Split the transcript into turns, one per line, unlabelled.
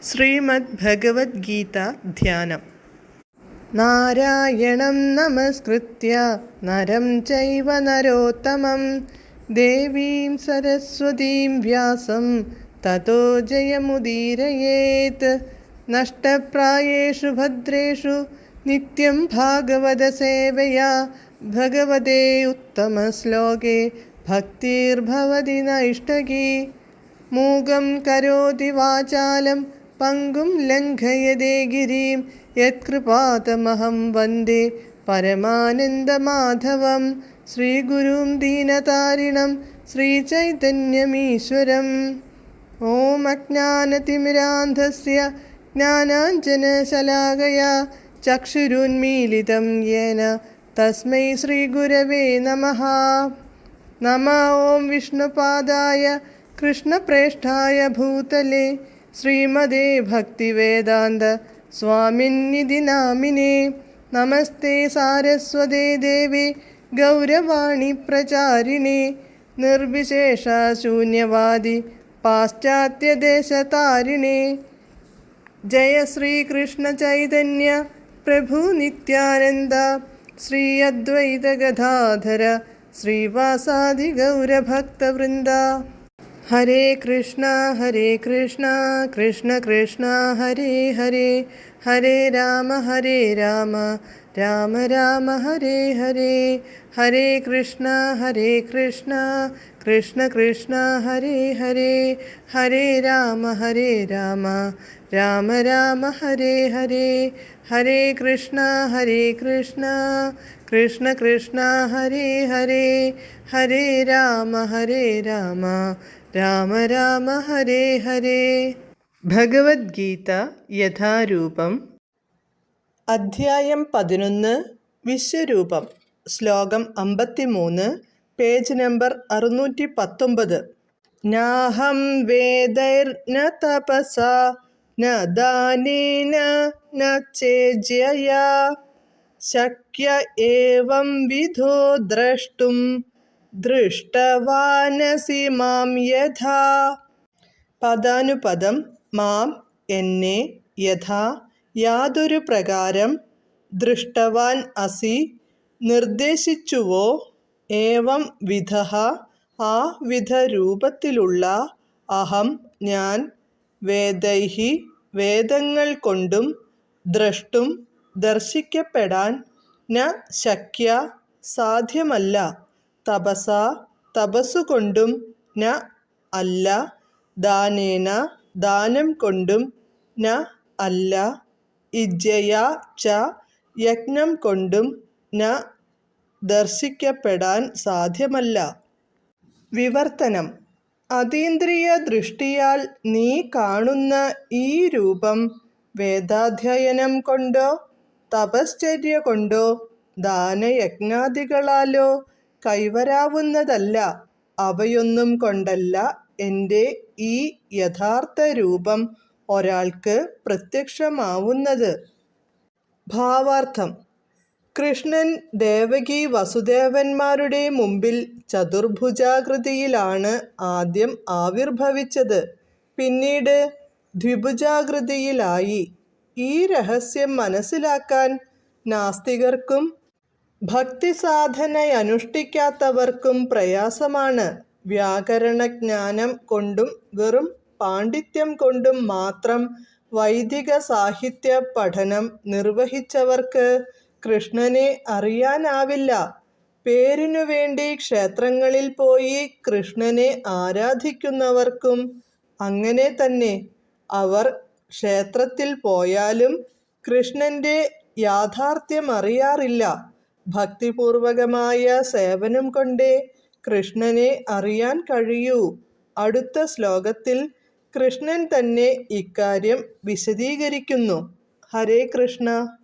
ശ്രീമദ് ഭഗവത്ഗീത ധ്യാനം. നാരായണം നമസ്കൃത്യ നരം ചൈവ നരോത്തമം ദേവീം സരസ്വതീം വ്യാസം തതോ ജയമുദീരയേത്. നഷ്ടപ്രായേഷു ഭദ്രേഷു നിത്യം ഭാഗവത സേവയാ ഭഗവതേ ഉത്തമശ്ലോകേ ഭക്തിർഭവതി നൈഷ്ടകീ. മൂകം കരോതി വാചാലം പങ്കും ലംഘയതേ ഗിരിം യത്കൃപാതമഹം വന്ദേ പരമാനന്ദമാധവം. ശ്രീഗുരും ദീനതാരിണം ശ്രീചൈതന്യമീശ്വരം. ഓം അജ്ഞാനതിമിരാന്ധസ്യ ജ്ഞാനാഞ്ജനശലാകയാ ചക്ഷുരുന്മീലിതം യേന തസ്മൈ ശ്രീഗുരവേ നമഃ. നമഃ ഓം വിഷ്ണുപാദായ കൃഷ്ണപ്രേഷ്ഠായ ഭൂതലേ ശ്രീമതേ ഭക്തിവേദാന്ത സ്വാമിന്നിധി നാമിനേ. നമസ്തേ സാരസ്വതേ ദേവേ ഗൗരവാണി പ്രചാരിണേ നിർവിശേഷ ശൂന്യവാദി പാശ്ചാത്യദേശതാരിണേ. ജയ ശ്രീകൃഷ്ണ ചൈതന്യ പ്രഭു നിത്യാനന്ദ ശ്രീ അദ്വൈത ഗദാധര ശ്രീവാസാദി ഗൗരഭക്തവൃന്ദ. ഹരേ കൃഷ്ണ കൃഷ്ണ കൃഷ്ണ ഹരേ ഹരേ, ഹരേ രാമ രാമ രാമ ഹരേ ഹരേ. ഹരേ കൃഷ്ണ കൃഷ്ണ കൃഷ്ണ ഹരേ ഹരേ, ഹരേ രാമ രാമ രാമ ഹരേ ഹരേ. ഹരേ കൃഷ്ണ കൃഷ്ണ കൃഷ്ണ ഹരേ ഹരേ, ഹരേ രാമ രാമ രാമ ഹരേ ഹരേ. ഭഗവത്ഗീത യഥാരൂപം. അധ്യായം 11. വിശ്വരൂപം. ശ്ലോകം 53, പേജ് നമ്പർ 619. നാഹം വേദൈർന തപസാ ന ദാനേന ന ചേജ്യയാ ശക്യ ഏവം വിധോ ദ്രഷ്ടും ദൃഷ്ടവാനസി മാം യഥാ. പദാനുപദം. മാം എന്നെ, യഥാ യാതൊരു പ്രകാരം, ദൃഷ്ടവാൻ അസി നിർദ്ദേശിച്ചുവോ, ഏവം വിധഃ ആ വിധ രൂപത്തിലുള്ള, അഹം ഞാൻ, വേദൈഹി വേദങ്ങൾ കൊണ്ടും, ദ്രഷ്ടും ദർശിക്കപ്പെടാൻ, ന ശക്യ സാധ്യമല്ല, തപസാ തപസ്സുകൊണ്ടും, ന അല്ല, ദാനേന ദാനം കൊണ്ടും, ന അല്ല, ഇജ്ജയാ ച യജ്ഞം കൊണ്ടും, ന ദർശിക്കപ്പെടാൻ സാധ്യമല്ല. വിവർത്തനം. അതീന്ദ്രിയ ദൃഷ്ടിയാൽ നീ കാണുന്ന ഈ രൂപം വേദാധ്യയനം കൊണ്ടോ തപശ്ചര്യ കൊണ്ടോ ദാനയജ്ഞാദികളാലോ കൈവരാവുന്നതല്ല. അവയൊന്നും കൊണ്ടല്ല എൻ്റെ ഈ യഥാർത്ഥ രൂപം ഒരാൾക്ക് പ്രത്യക്ഷമാവുന്നത്. ഭാവാർത്ഥം. കൃഷ്ണൻ ദേവകി വസുദേവന്മാരുടെ മുമ്പിൽ ചതുർഭുജാകൃതിയിലാണ് ആദ്യം ആവിർഭവിച്ചത്. പിന്നീട് ദ്വിഭുജാകൃതിയിലായി. ഈ രഹസ്യം മനസ്സിലാക്കാൻ നാസ്തികർക്കും ഭക്തിസാധനയനുഷ്ഠിക്കാത്തവർക്കും പ്രയാസമാണ്. വ്യാകരണജ്ഞാനം കൊണ്ടും വെറും പാണ്ഡിത്യം കൊണ്ടും മാത്രം വൈദിക സാഹിത്യ പഠനം നിർവഹിച്ചവർക്ക് കൃഷ്ണനെ അറിയാനാവില്ല. പേരിനു വേണ്ടി ക്ഷേത്രങ്ങളിൽ പോയി കൃഷ്ണനെ ആരാധിക്കുന്നവർക്കും അങ്ങനെ തന്നെ. അവർ ക്ഷേത്രത്തിൽ പോയാലും കൃഷ്ണൻ്റെ യാഥാർത്ഥ്യമറിയാറില്ല. ഭക്തിപൂർവകമായ സേവനം കൊണ്ടേ കൃഷ്ണനെ അറിയാൻ കഴിയൂ. അടുത്ത ശ്ലോകത്തിൽ കൃഷ്ണൻ തന്നെ ഇക്കാര്യം വിശദീകരിക്കുന്നു. ഹരേ കൃഷ്ണ.